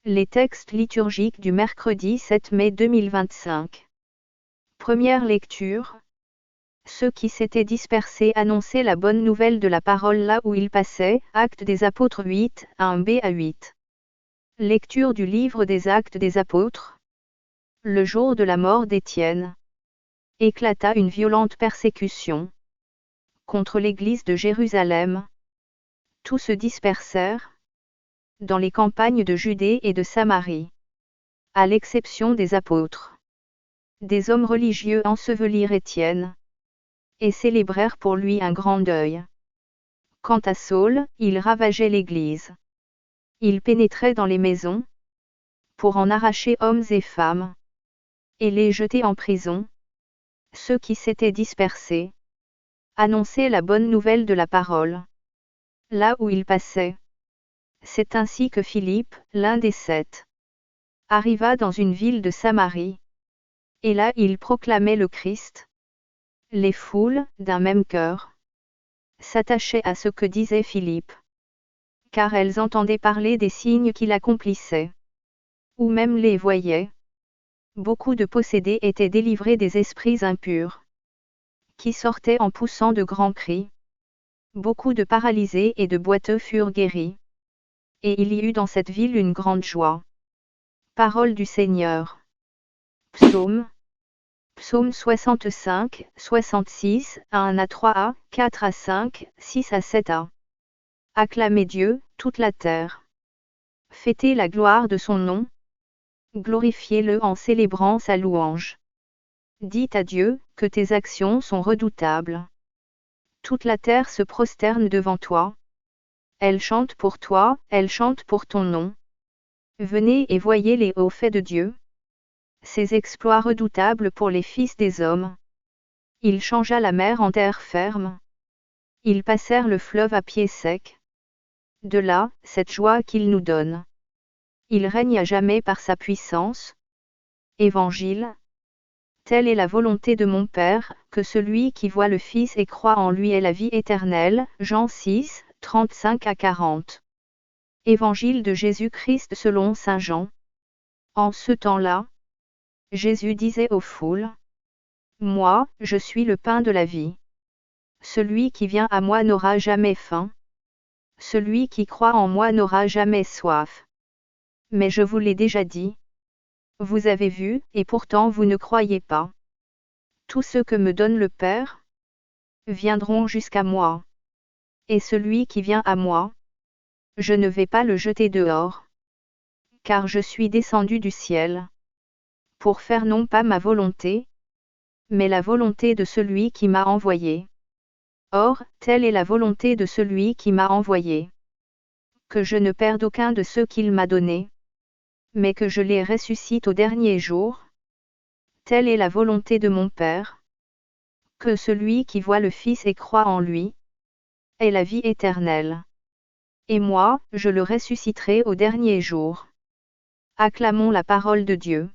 Les textes liturgiques du mercredi 7 mai 2025. Première lecture. Ceux qui s'étaient dispersés annonçaient la bonne nouvelle de la parole là où ils passaient. Actes des Apôtres 8, 1b à 8. Lecture du livre des Actes des Apôtres. Le jour de la mort d'Étienne, éclata une violente persécution contre l'Église de Jérusalem. Tous se dispersèrent dans les campagnes de Judée et de Samarie, à l'exception des apôtres. Des hommes religieux ensevelirent Étienne et célébrèrent pour lui un grand deuil. Quant à Saul, il ravageait l'Église. Il pénétrait dans les maisons pour en arracher hommes et femmes et les jeter en prison. Ceux qui s'étaient dispersés annonçaient la bonne nouvelle de la parole là où ils passaient. C'est ainsi que Philippe, l'un des 7, arriva dans une ville de Samarie. Et là il proclamait le Christ. Les foules, d'un même cœur, s'attachaient à ce que disait Philippe, car elles entendaient parler des signes qu'il accomplissait, ou même les voyaient. Beaucoup de possédés étaient délivrés des esprits impurs, qui sortaient en poussant de grands cris. Beaucoup de paralysés et de boiteux furent guéris. Et il y eut dans cette ville une grande joie. Parole du Seigneur. Psaume 65, 66, 1 à 3a, 4 à 5, 6 à 7a. Acclamez Dieu, toute la terre. Fêtez la gloire de son nom. Glorifiez-le en célébrant sa louange. Dites à Dieu que tes actions sont redoutables. Toute la terre se prosterne devant toi. Elle chante pour toi, elle chante pour ton nom. Venez et voyez les hauts faits de Dieu. Ses exploits redoutables pour les fils des hommes. Il changea la mer en terre ferme. Ils passèrent le fleuve à pied sec. De là, cette joie qu'il nous donne. Il règne à jamais par sa puissance. Évangile. Telle est la volonté de mon Père, que celui qui voit le Fils et croit en lui ait la vie éternelle. Jean 6, 35 à 40. Évangile de Jésus-Christ selon saint Jean. En ce temps-là, Jésus disait aux foules: Moi, je suis le pain de la vie. Celui qui vient à moi n'aura jamais faim. Celui qui croit en moi n'aura jamais soif. Mais je vous l'ai déjà dit. Vous avez vu, et pourtant vous ne croyez pas. Tous ceux que me donne le Père viendront jusqu'à moi. Et celui qui vient à moi, je ne vais pas le jeter dehors. Car je suis descendu du ciel pour faire non pas ma volonté, mais la volonté de celui qui m'a envoyé. Or, telle est la volonté de celui qui m'a envoyé. Que je ne perde aucun de ceux qu'il m'a donnés, mais que je les ressuscite au dernier jour. Telle est la volonté de mon Père. Que celui qui voit le Fils et croit en lui ait la vie éternelle. Et moi, je le ressusciterai au dernier jour. Acclamons la parole de Dieu.